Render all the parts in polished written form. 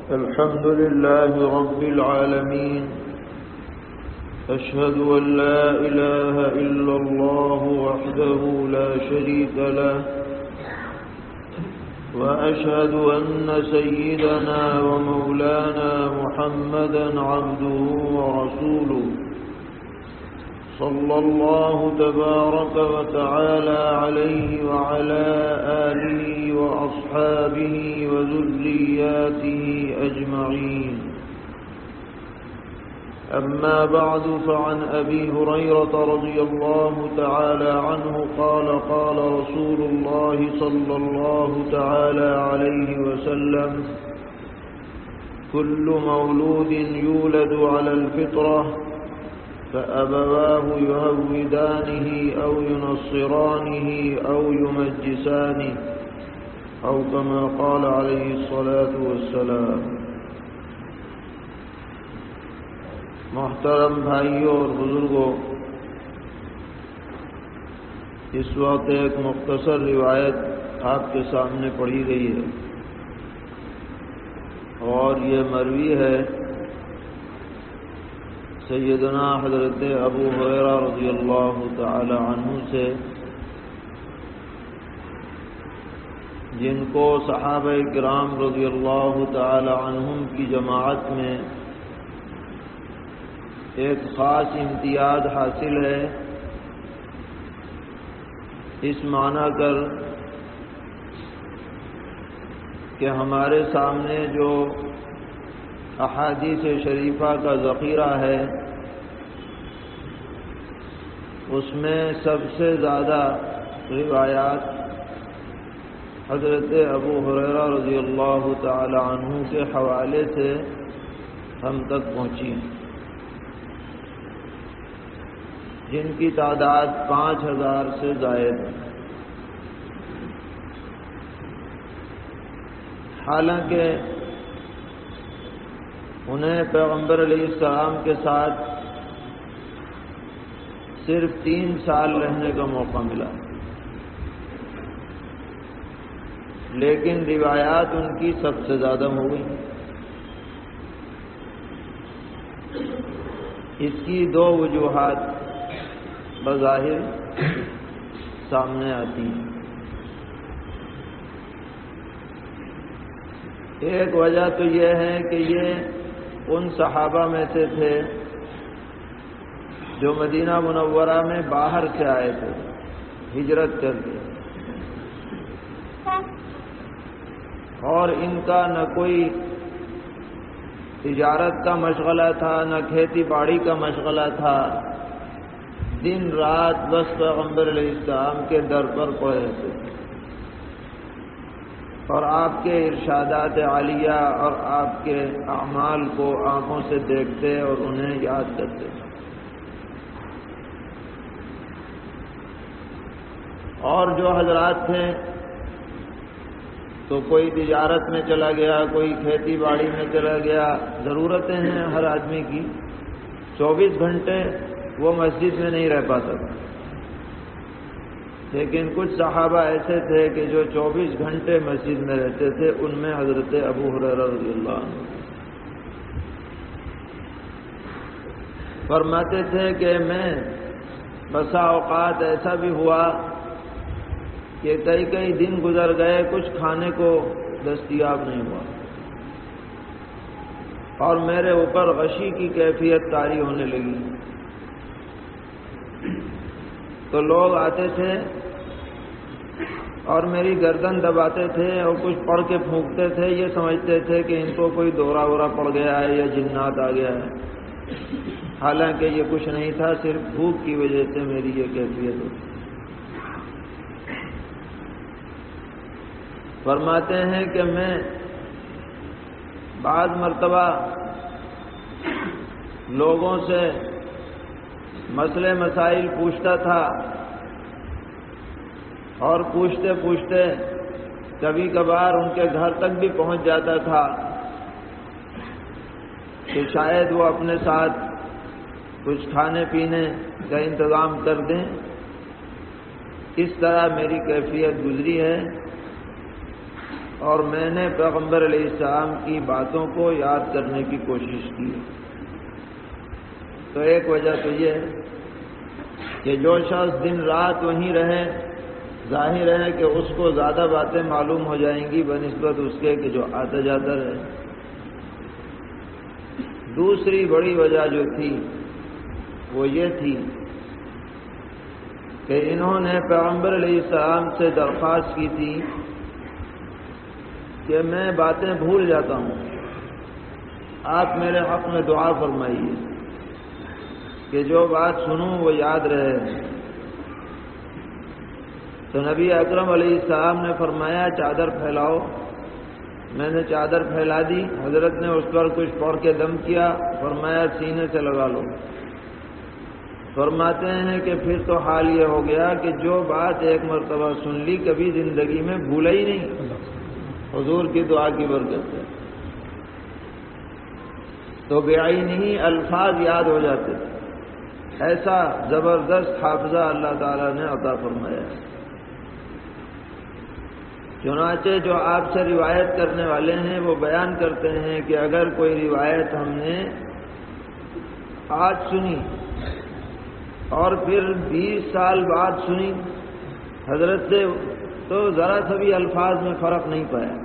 الحمد لله رب العالمين. أشهد أن لا إله إلا الله وحده لا شريك له، وأشهد أن سيدنا ومولانا محمدا عبده ورسوله، صلى الله تبارك وتعالى عليه وعلى آله وأصحابه وذرياته أجمعين. أما بعد، فعن أبي هريرة رضي الله تعالى عنه قال قال رسول الله صلى الله تعالى عليه وسلم: كل مولود يولد على الفطرة، فأبواه يهودانه أو ينصرانه أو يمجسانه، أو كما قال عليه الصلاة والسلام. محترم بھائیوں اور بزرگوں، اس وقت ایک مختصر روایت آپ کے سامنے پڑھی گئی ہے، اور یہ مروی ہے سیدنا حضرت ابو ہریرہ رضی اللہ تعالی عنہ سے، جن کو صحابہ کرام رضی اللہ تعالی عنہم کی جماعت میں ایک خاص امتیاز حاصل ہے، اس معنی کر کہ ہمارے سامنے جو احادیث شریفہ کا ذخیرہ ہے، اس میں سب سے زیادہ روایات حضرت ابو ہریرہ رضی اللہ تعالی عنہ کے حوالے سے ہم تک پہنچی ہیں، جن کی تعداد 5000 سے زائد ہے. حالانکہ انہیں پیغمبر علیہ السلام کے ساتھ صرف 3 سال رہنے کا موقع ملا، لیکن روایات ان کی سب سے زیادہ ہو گئی. اس کی 2 وجوہات بظاہر سامنے آتی ہیں. ایک وجہ تو یہ ہے کہ یہ ان صحابہ میں سے تھے جو مدینہ منورہ میں باہر سے آئے تھے، ہجرت کر کے، اور ان کا نہ کوئی تجارت کا مشغلہ تھا، نہ کھیتی باڑی کا مشغلہ تھا. دن رات بس پیغمبر علیہ السلام کے در پر پڑے رہتے تھے، اور آپ کے ارشادات عالیہ اور آپ کے اعمال کو آنکھوں سے دیکھتے اور انہیں یاد کرتے. اور جو حضرات تھے تو کوئی تجارت میں چلا گیا، کوئی کھیتی باڑی میں چلا گیا. ضرورتیں ہیں ہر آدمی کی، 24 گھنٹے وہ مسجد میں نہیں رہ پاتا تھا. لیکن کچھ صحابہ ایسے تھے کہ جو 24 گھنٹے مسجد میں رہتے تھے، ان میں حضرت ابو ہریرہ رضی اللہ عنہ. فرماتے تھے کہ میں بسا اوقات ایسا بھی ہوا کہ کئی دن گزر گئے، کچھ کھانے کو دستیاب نہیں ہوا، اور میرے اوپر غشی کی کیفیت طاری ہونے لگی. تو لوگ آتے تھے اور میری گردن دباتے تھے اور کچھ پڑھ کے پھونکتے تھے. یہ سمجھتے تھے کہ ان کو کوئی دورہ وورہ پڑ گیا ہے یا جنات آ گیا ہے. حالانکہ یہ کچھ نہیں تھا، صرف بھوک کی وجہ سے میری یہ کیفیت ہوتی. فرماتے ہیں کہ میں بعض مرتبہ لوگوں سے مسئلے مسائل پوچھتا تھا، اور پوچھتے پوچھتے کبھی کبھار ان کے گھر تک بھی پہنچ جاتا تھا کہ شاید وہ اپنے ساتھ کچھ کھانے پینے کا انتظام کر دیں. اس طرح میری کیفیت گزری ہے اور میں نے پیغمبر علیہ السلام کی باتوں کو یاد کرنے کی کوشش کی۔ تو ایک وجہ تو یہ ہے کہ جو شخص دن رات وہیں رہے، ظاہر ہے کہ اس کو زیادہ باتیں معلوم ہو جائیں گی بنسبت اس کے کہ جو آتا جاتا رہے۔ دوسری بڑی وجہ جو تھی وہ یہ تھی کہ انہوں نے پیغمبر علیہ السلام سے درخواست کی تھی کہ میں باتیں بھول جاتا ہوں، آپ میرے حق میں دعا فرمائیے کہ جو بات سنوں وہ یاد رہے۔ تو نبی اکرم علیہ السلام نے فرمایا چادر پھیلاؤ۔ میں نے چادر پھیلا دی، حضرت نے اس پر کچھ پڑھ کے دم کیا، فرمایا سینے سے لگا لو۔ فرماتے ہیں کہ پھر تو حال یہ ہو گیا کہ جو بات ایک مرتبہ سن لی کبھی زندگی میں بھولا ہی نہیں، حضور کی دعا کی برکت سے تو بعینہ الفاظ یاد ہو جاتے تھے۔ ایسا زبردست حافظہ اللہ تعالیٰ نے عطا فرمایا۔ چنانچہ جو آپ سے روایت کرنے والے ہیں وہ بیان کرتے ہیں کہ اگر کوئی روایت ہم نے آج سنی اور پھر 20 سال بعد سنی حضرت سے، تو ذرا سا بھی الفاظ میں فرق نہیں پایا۔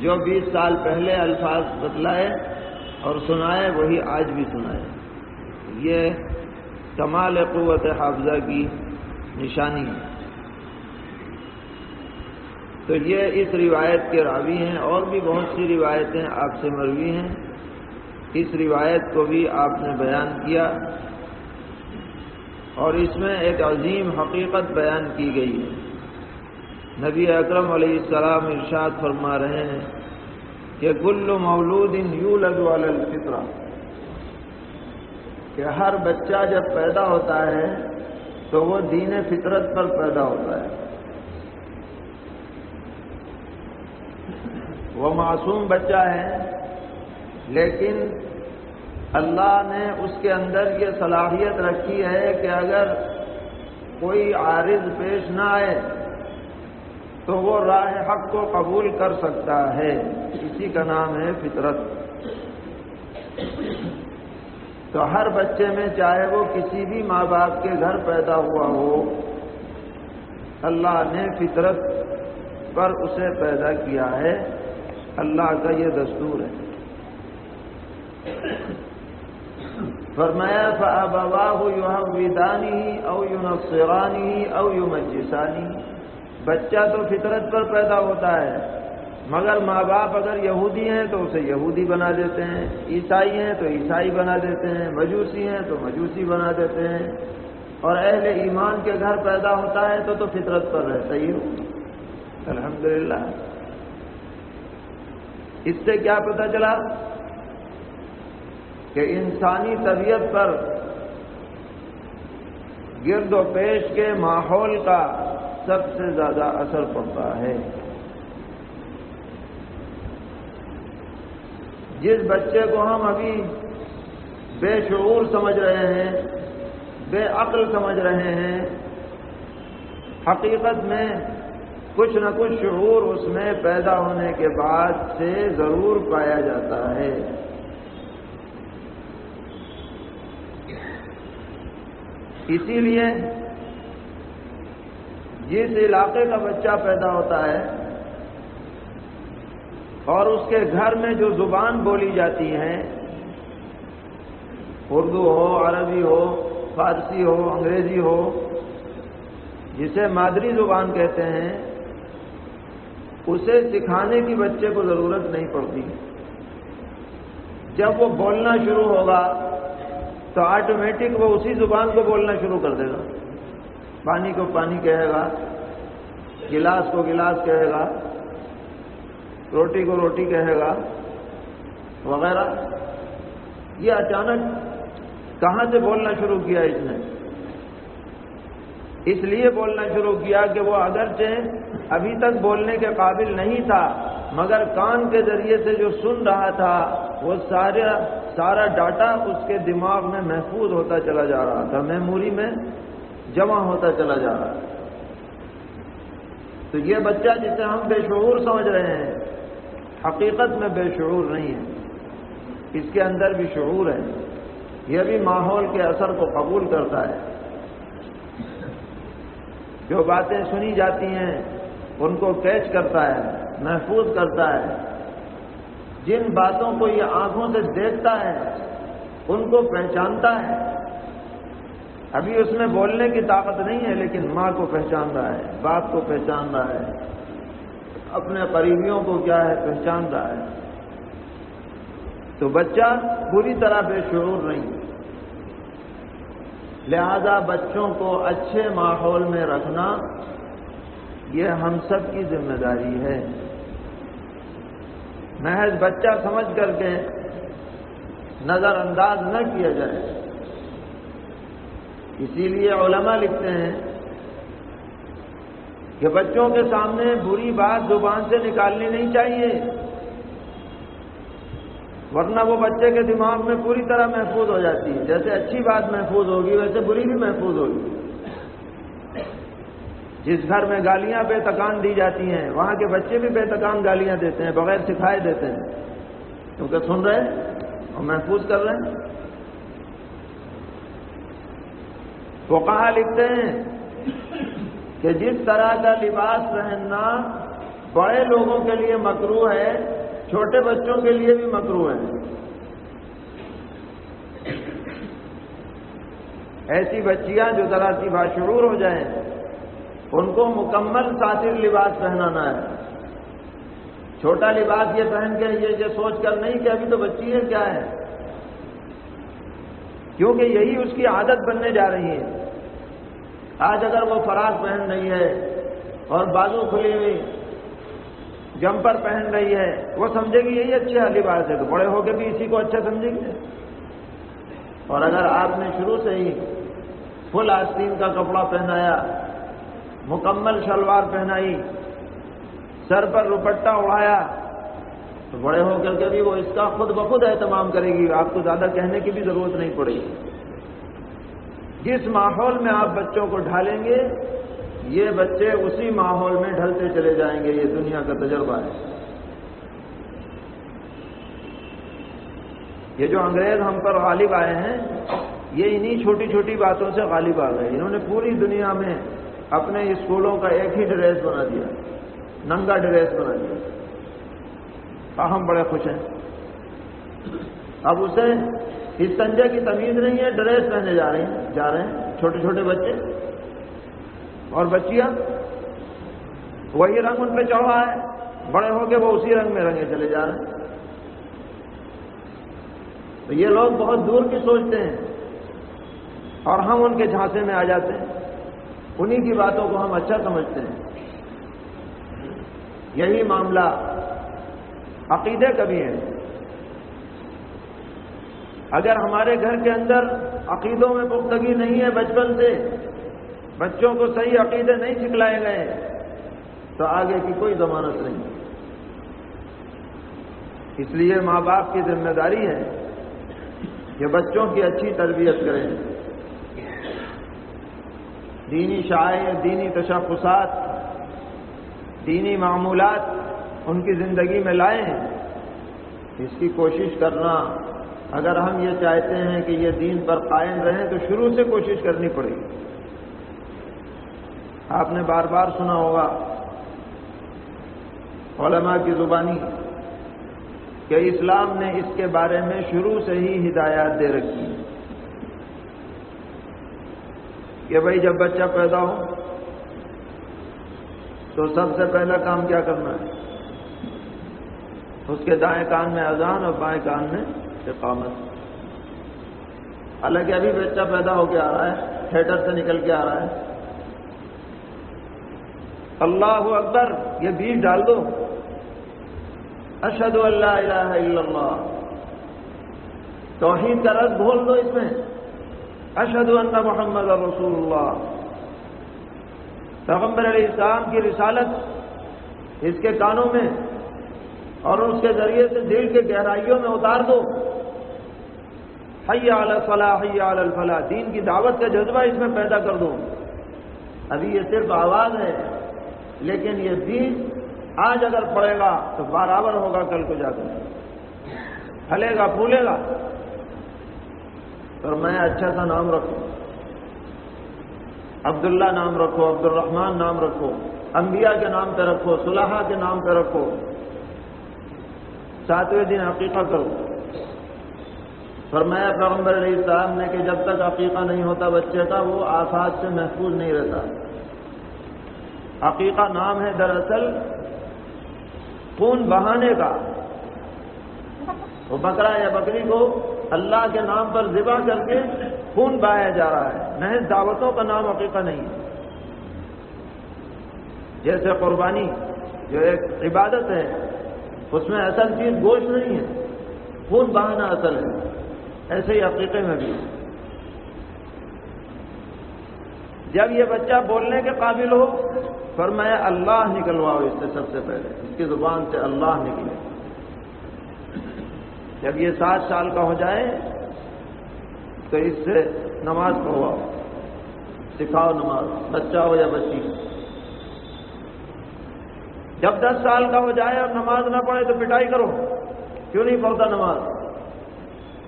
جو 20 سال پہلے الفاظ بتلائے اور سنائے وہی آج بھی سنائے۔ یہ کمال قوت حافظہ کی نشانی ہے۔ تو یہ اس روایت کے راوی ہیں، اور بھی بہت سی روایتیں آپ سے مروی ہیں۔ اس روایت کو بھی آپ نے بیان کیا اور اس میں ایک عظیم حقیقت بیان کی گئی ہے۔ نبی اکرم علیہ السلام ارشاد فرما رہے ہیں کہ کل مولود یولد علی الفطرہ، کہ ہر بچہ جب پیدا ہوتا ہے تو وہ دین فطرت پر پیدا ہوتا ہے۔ وہ معصوم بچہ ہے، لیکن اللہ نے اس کے اندر یہ صلاحیت رکھی ہے کہ اگر کوئی عارض پیش نہ آئے تو وہ راہ حق کو قبول کر سکتا ہے۔ اسی کا نام ہے فطرت۔ تو ہر بچے میں چاہے وہ کسی بھی ماں باپ کے گھر پیدا ہوا ہو، اللہ نے فطرت پر اسے پیدا کیا ہے۔ اللہ کا یہ دستور ہے۔ فرمایا فَأَبَوَاهُ يُهَوِّدَانِهِ أَوْ يُنَصِّرَانِهِ أَوْ يُمَجِّسَانِهِ۔ بچہ تو فطرت پر پیدا ہوتا ہے، مگر ماں باپ اگر یہودی ہیں تو اسے یہودی بنا دیتے ہیں، عیسائی ہیں تو عیسائی بنا دیتے ہیں، مجوسی ہیں تو مجوسی بنا دیتے ہیں، اور اہل ایمان کے گھر پیدا ہوتا ہے تو فطرت پر رہتا ہی ہو۔ الحمدللہ۔ اس سے کیا پتہ چلا کہ انسانی طبیعت پر گرد و پیش کے ماحول کا سب سے زیادہ اثر پڑتا ہے۔ جس بچے کو ہم ابھی بے شعور سمجھ رہے ہیں، بے عقل سمجھ رہے ہیں، حقیقت میں کچھ نہ کچھ شعور اس میں پیدا ہونے کے بعد سے ضرور پایا جاتا ہے۔ اسی لیے جس علاقے کا بچہ پیدا ہوتا ہے اور اس کے گھر میں جو زبان بولی جاتی ہے، اردو ہو، عربی ہو، فارسی ہو، انگریزی ہو، جسے مادری زبان کہتے ہیں، اسے سکھانے کی بچے کو ضرورت نہیں پڑتی۔ جب وہ بولنا شروع ہوگا تو آٹومیٹک وہ اسی زبان کو بولنا شروع کر دے گا۔ پانی کو پانی کہے گا، گلاس کو گلاس کہے گا، روٹی کو روٹی کہے گا، وغیرہ۔ یہ اچانک کہاں سے بولنا شروع کیا اس نے؟ اس لیے بولنا شروع کیا کہ وہ اگرچہ ابھی تک بولنے کے قابل نہیں تھا، مگر کان کے ذریعے سے جو سن رہا تھا وہ سارا ڈاٹا اس کے دماغ میں محفوظ ہوتا چلا جا رہا تھا، میموری میں جمع ہوتا چلا جا رہا تھا۔ تو یہ بچہ جسے ہم بے شعور سمجھ رہے ہیں حقیقت میں بے شعور نہیں ہے، اس کے اندر بھی شعور ہے، یہ بھی ماحول کے اثر کو قبول کرتا ہے، جو باتیں سنی جاتی ہیں ان کو کیچ کرتا ہے، محفوظ کرتا ہے، جن باتوں کو یہ آنکھوں سے دیکھتا ہے ان کو پہچانتا ہے۔ ابھی اس میں بولنے کی طاقت نہیں ہے لیکن ماں کو پہچان رہا ہے، باپ کو پہچان رہا ہے، اپنے قریبیوں کو کیا ہے پہچان رہا ہے۔ تو بچہ پوری طرح بے شعور نہیں، لہذا بچوں کو اچھے ماحول میں رکھنا یہ ہم سب کی ذمہ داری ہے، محض بچہ سمجھ کر کے نظر انداز نہ کیا جائے۔ اسی لیے علماء لکھتے ہیں کہ بچوں کے سامنے بری بات زبان سے نکالنی نہیں چاہیے، ورنہ وہ بچے کے دماغ میں پوری طرح محفوظ ہو جاتی ہے۔ جیسے اچھی بات محفوظ ہوگی ویسے بری بھی محفوظ ہوگی۔ جس گھر میں گالیاں بے تکان دی جاتی ہیں وہاں کے بچے بھی بے تکان گالیاں دیتے ہیں، بغیر سکھائے دیتے ہیں، کیونکہ سن رہے ہیں اور محفوظ کر رہے ہیں۔ فقہاء لکھتے ہیں کہ جس طرح کا لباس پہننا بڑے لوگوں کے لیے مکروہ ہے، چھوٹے بچوں کے لیے بھی مکروہ ہے۔ ایسی بچیاں جو ذرا سی باشعور ہو جائیں ان کو مکمل ساتر لباس پہنانا ہے، چھوٹا لباس یہ پہن کے یہ سوچ کر نہیں کہ ابھی تو بچی ہے کیا ہے، کیونکہ یہی اس کی عادت بننے جا رہی ہے۔ آج اگر وہ فراق پہن رہی ہے اور بازو کھلی ہوئی جمپر پہن رہی ہے، وہ سمجھے گی یہی اچھا لباس ہے، تو بڑے ہو کے بھی اسی کو اچھا سمجھے گی۔ اور اگر آپ نے شروع سے ہی فل آستین کا کپڑا پہنایا، مکمل شلوار پہنائی، سر پر دوپٹہ اڑایا، تو بڑے ہو کر کے بھی وہ اس کا خود بخود اہتمام کرے گی، آپ کو زیادہ کہنے کی بھی ضرورت نہیں پڑے گی۔ جس ماحول میں آپ بچوں کو ڈھالیں گے یہ بچے اسی ماحول میں ڈھلتے چلے جائیں گے، یہ دنیا کا تجربہ ہے۔ یہ جو انگریز ہم پر غالب آئے ہیں یہ انہی چھوٹی چھوٹی باتوں سے غالب آ گئے۔ انہوں نے پوری دنیا میں اپنے اسکولوں کا ایک ہی ڈریس بنا دیا، ننگا ڈریس بنا دیا، ہم بڑے خوش ہیں۔ اب اسے استنجے کی تمیز نہیں ہے، ڈریس پہنے جا رہے ہیں چھوٹے چھوٹے بچے اور بچیاں، وہی رنگ ان پہ چڑھا ہے، بڑے ہو کے وہ اسی رنگ میں رنگے چلے جا رہے ہیں۔ تو یہ لوگ بہت دور کی سوچتے ہیں اور ہم ان کے جھانسے میں آ جاتے ہیں، انہی کی باتوں کو ہم اچھا سمجھتے ہیں۔ یہی معاملہ عقیدے کا بھی ہے۔ اگر ہمارے گھر کے اندر عقیدوں میں پختگی نہیں ہے، بچپن سے بچوں کو صحیح عقیدے نہیں سکھلائے گئے تو آگے کی کوئی ضمانت نہیں۔ اس لیے ماں باپ کی ذمہ داری ہے کہ بچوں کی اچھی تربیت کریں، دینی شعائر، دینی تشخصات، دینی معمولات ان کی زندگی میں لائیں، اس کی کوشش کرنا۔ اگر ہم یہ چاہتے ہیں کہ یہ دین پر قائم رہیں تو شروع سے کوشش کرنی پڑے گی۔ آپ نے بار بار سنا ہوگا علماء کی زبانی کہ اسلام نے اس کے بارے میں شروع سے ہی ہدایات دے رکھی ہے کہ بھائی جب بچہ پیدا ہو تو سب سے پہلا کام کیا کرنا ہے، اس کے دائیں کان میں اذان اور بائیں کان میں اقامت۔ حالانکہ ابھی بچہ پیدا ہو کے آ رہا ہے، تھیٹر سے نکل کے آ رہا ہے، اللہ اکبر یہ بیج ڈال دو، اشہد ان لا الہ الا اللہ، توحید کا رس گھول دو اس میں، اشہد ان محمد رسول اللہ، پیغمبر علیہ السلام کی رسالت اس کے کانوں میں اور اس کے ذریعے سے دل کے گہرائیوں میں اتار دو۔ حی علی الصلاح، حی علی الفلاح، دین کی دعوت کا جذبہ اس میں پیدا کر دو۔ ابھی یہ صرف آواز ہے، لیکن یہ بیج آج اگر پڑے گا تو برابر ہوگا کل کو جا کر، پھلے گا پھولے گا۔ اور میں اچھا سا نام رکھوں، عبداللہ نام رکھو، عبد الرحمن نام رکھو، انبیاء کے نام پہ رکھو، صلحاء کے نام پہ رکھو، 7ویں دن عقیقہ کرو۔ فرمایا پیغمبر علیہ السلام نے کہ جب تک عقیقہ نہیں ہوتا بچے کا وہ آفات سے محفوظ نہیں رہتا۔ عقیقہ نام ہے دراصل خون بہانے کا، وہ بکرا یا بکری کو اللہ کے نام پر ذبح کر کے خون بہایا جا رہا ہے، محض دعوتوں کا نام عقیقہ نہیں ہے۔ جیسے قربانی جو ایک عبادت ہے اس میں اصل چیز گوشت نہیں ہے، خون بہانا اصل ہے، ایسے ہی عقیقے میں بھی۔ جب یہ بچہ بولنے کے قابل ہو فرمایا اللہ نکلواؤ اس سے، سب سے پہلے اس کی زبان سے اللہ نکلے۔ جب یہ 7 سال کا ہو جائے تو اس سے نماز پڑھواؤ، سکھاؤ نماز، بچہ ہو یا بچی۔ جب 10 سال کا ہو جائے اور نماز نہ پڑھے تو پٹائی کرو، کیوں نہیں پڑھتا نماز،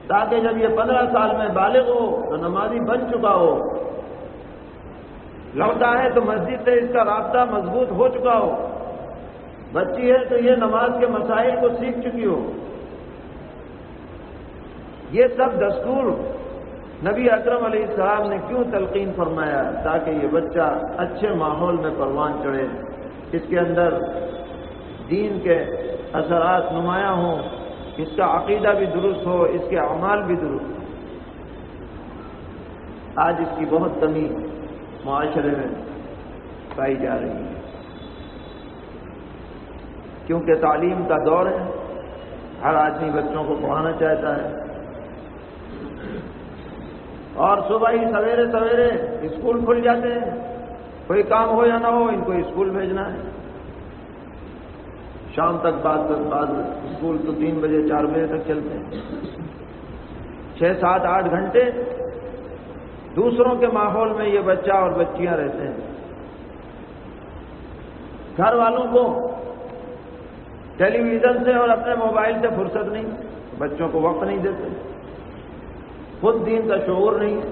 تاکہ جب یہ 15 سال میں بالغ ہو تو نمازی بن چکا ہو، لوٹا ہے تو مسجد سے اس کا رابطہ مضبوط ہو چکا ہو، بچی ہے تو یہ نماز کے مسائل کو سیکھ چکی ہو۔ یہ سب دستور نبی اکرم علیہ السلام نے کیوں تلقین فرمایا؟ تاکہ یہ بچہ اچھے ماحول میں پروان چڑھے، اس کے اندر دین کے اثرات نمایاں ہوں، اس کا عقیدہ بھی درست ہو، اس کے اعمال بھی درست ہو۔ آج اس کی بہت کمی معاشرے میں پائی جا رہی ہے، کیونکہ تعلیم کا دور ہے، ہر آدمی بچوں کو پڑھانا چاہتا ہے، اور صبح ہی سویرے سویرے اسکول کھل جاتے ہیں، کوئی کام ہو یا نہ ہو ان کو اسکول بھیجنا ہے، شام تک بعد اسکول تو 3 بجے 4 بجے تک چلتے ہیں، 6 7 8 گھنٹے دوسروں کے ماحول میں یہ بچہ اور بچیاں رہتے ہیں۔ گھر والوں کو ٹیلی ویژن سے اور اپنے موبائل سے فرصت نہیں، بچوں کو وقت نہیں دیتے، خود دین کا شعور نہیں ہے،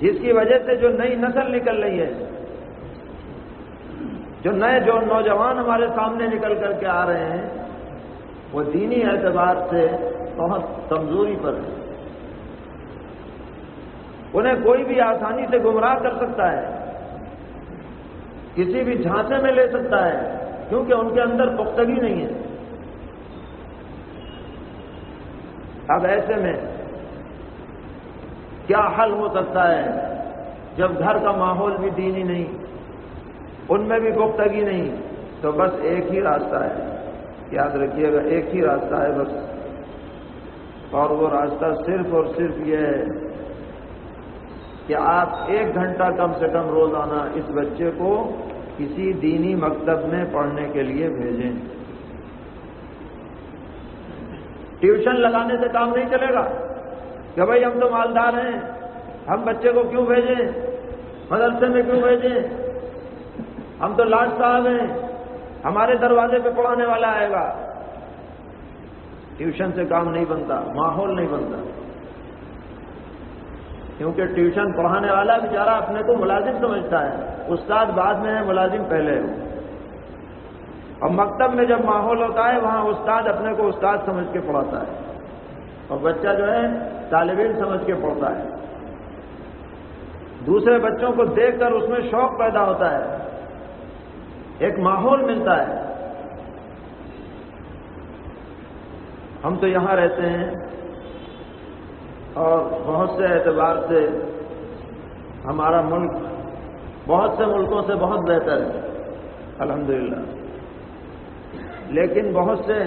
جس کی وجہ سے جو نئی نسل نکل رہی ہے، جو نوجوان ہمارے سامنے نکل کر کے آ رہے ہیں، وہ دینی اعتبار سے بہت کمزوری پر ہے۔ انہیں کوئی بھی آسانی سے گمراہ کر سکتا ہے، کسی بھی جھانسے میں لے سکتا ہے، کیونکہ ان کے اندر پختگی نہیں ہے۔ اب ایسے میں کیا حل ہو سکتا ہے جب گھر کا ماحول بھی دینی نہیں، ان میں بھی پختگی نہیں؟ تو بس ایک ہی راستہ ہے، یاد رکھیے گا، ایک ہی راستہ ہے بس، اور وہ راستہ صرف اور صرف یہ ہے کہ آپ 1 گھنٹہ کم سے کم روزانہ اس بچے کو کسی دینی مکتب میں پڑھنے کے لیے بھیجیں۔ ٹیوشن لگانے سے کام نہیں چلے گا کہ بھائی ہم تو مالدار ہیں، ہم بچے کو کیوں بھیجیں، مدرسے میں کیوں بھیجیں، ہم تو لاٹ صاحب ہیں، ہمارے دروازے پہ پڑھانے والا آئے گا۔ ٹیوشن سے کام نہیں بنتا، ماحول نہیں بنتا، کیونکہ ٹیوشن پڑھانے والا بیچارہ اپنے کو ملازم سمجھتا ہے، استاد بعد میں ہے، ملازم پہلے ہے۔ اور مکتب میں جب ماحول ہوتا ہے وہاں استاد اپنے کو استاد سمجھ کے پڑھاتا ہے، اور بچہ جو ہے طالب علم سمجھ کے پڑھتا ہے، دوسرے بچوں کو دیکھ کر اس میں شوق پیدا ہوتا ہے، ایک ماحول ملتا ہے۔ ہم تو یہاں رہتے ہیں اور بہت سے اعتبار سے ہمارا ملک بہت سے ملکوں سے بہت بہتر ہے الحمدللہ، لیکن بہت سے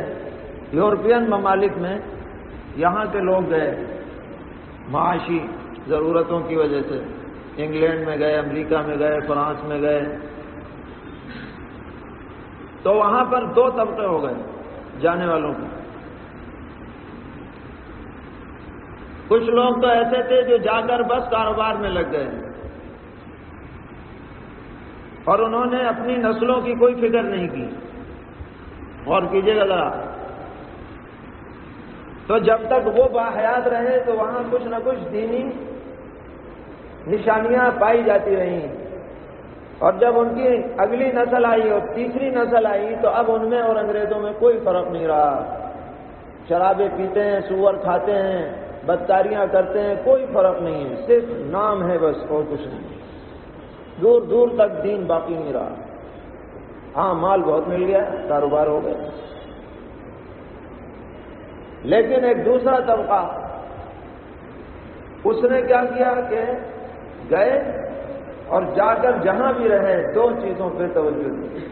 یورپین ممالک میں یہاں کے لوگ گئے معاشی ضرورتوں کی وجہ سے، انگلینڈ میں گئے، امریکہ میں گئے، فرانس میں گئے، تو وہاں پر 2 طبقے ہو گئے جانے والوں کے۔ کچھ لوگ تو ایسے تھے جو جا کر بس کاروبار میں لگ گئے، اور انہوں نے اپنی نسلوں کی کوئی فکر نہیں کی. غور کیجیے گا ذرا. تو جب تک وہ باحیات رہے تو وہاں کچھ نہ کچھ دینی نشانیاں پائی جاتی رہیں، اور جب ان کی اگلی نسل آئی اور تیسری نسل آئی تو اب ان میں اور انگریزوں میں کوئی فرق نہیں رہا. شرابیں پیتے ہیں، سور کھاتے ہیں، بدکاریاں کرتے ہیں، کوئی فرق نہیں ہے، صرف نام ہے بس اور کچھ نہیں. دور دور تک دین باقی نہیں رہا. ہاں مال بہت مل گیا، کاروبار ہو گیا. لیکن ایک دوسرا طبقہ اس نے کیا کیا کہ گئے اور جا کر جہاں بھی رہے دو چیزوں پہ توجہ دی.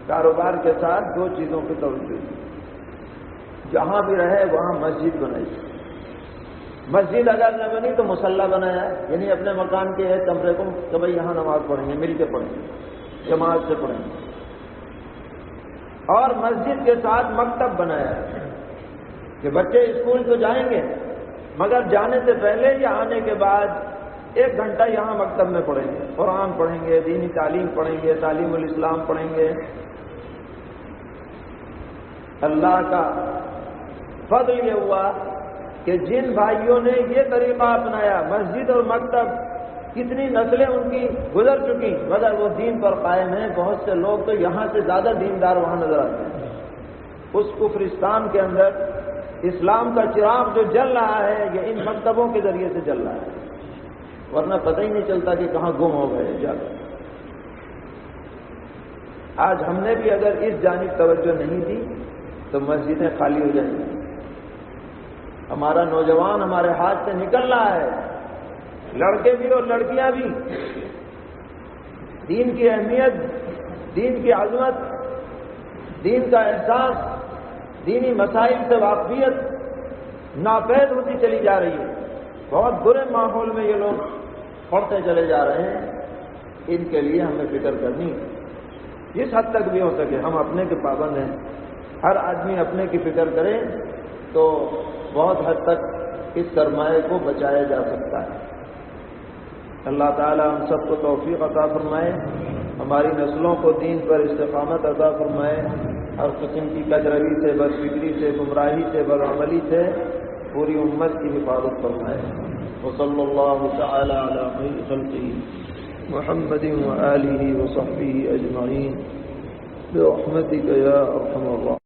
کاروبار کے ساتھ دو چیزوں پہ توجہ دی. جہاں بھی رہے وہاں مسجد بنائی. مسجد اگر نہ بنی تو مصلی بنایا، یعنی اپنے مکان کے ایک کمرے کو کہ بھائی یہاں نماز پڑھیں گے، مل کے پڑھیں گے، جماعت سے پڑھیں گے. اور مسجد کے ساتھ مکتب بنایا کہ بچے اسکول تو جائیں گے مگر جانے سے پہلے یا آنے کے بعد 1 گھنٹہ یہاں مکتب میں پڑھیں گے، قرآن پڑھیں گے، دینی تعلیم پڑھیں گے، تعلیم الاسلام پڑھیں گے. اللہ کا فضل یہ ہوا کہ جن بھائیوں نے یہ طریقہ اپنایا، مسجد اور مکتب کتنی نسلیں ان کی گزر چکی مگر وہ دین پر قائم ہیں. بہت سے لوگ تو یہاں سے زیادہ دیندار وہاں نظر آتے ہیں. اس کفرستان کے اندر اسلام کا چراغ جو جل رہا ہے یہ ان مکتبوں کے ذریعے سے جل رہا ہے، ورنہ پتہ ہی نہیں چلتا کہ کہاں گم ہو گئے جا کر. آج ہم نے بھی اگر اس جانب توجہ نہیں دی تو مسجدیں خالی ہو جائیں گی. ہمارا نوجوان ہمارے ہاتھ سے نکل رہا ہے، لڑکے بھی اور لڑکیاں بھی. دین کی اہمیت، دین کی عظمت، دین کا احساس، دینی مسائل سے واقفیت ناپید ہوتی چلی جا رہی ہے. بہت برے ماحول میں یہ لوگ پڑھتے چلے جا رہے ہیں. ان کے لیے ہمیں فکر کرنی ہے. جس حد تک بھی ہو سکے ہم اپنے کے پابند ہیں. ہر آدمی اپنے کی فکر کرے تو بہت حد تک اس سرمایہ کو بچایا جا سکتا ہے. اللہ تعالی ہم سب کو توفیق عطا فرمائے، ہماری نسلوں کو دین پر استقامت عطا فرمائے، ہر قسم کی کجروی سے، بد فکری سے، گمراہی سے، بدعملی سے پوری امت کی حفاظت فرمائے. وصلی اللہ تعالی علی خیر خلقہ محمد وآلہ وصحبہ اجمعین برحمتک یا ارحم الراحمین.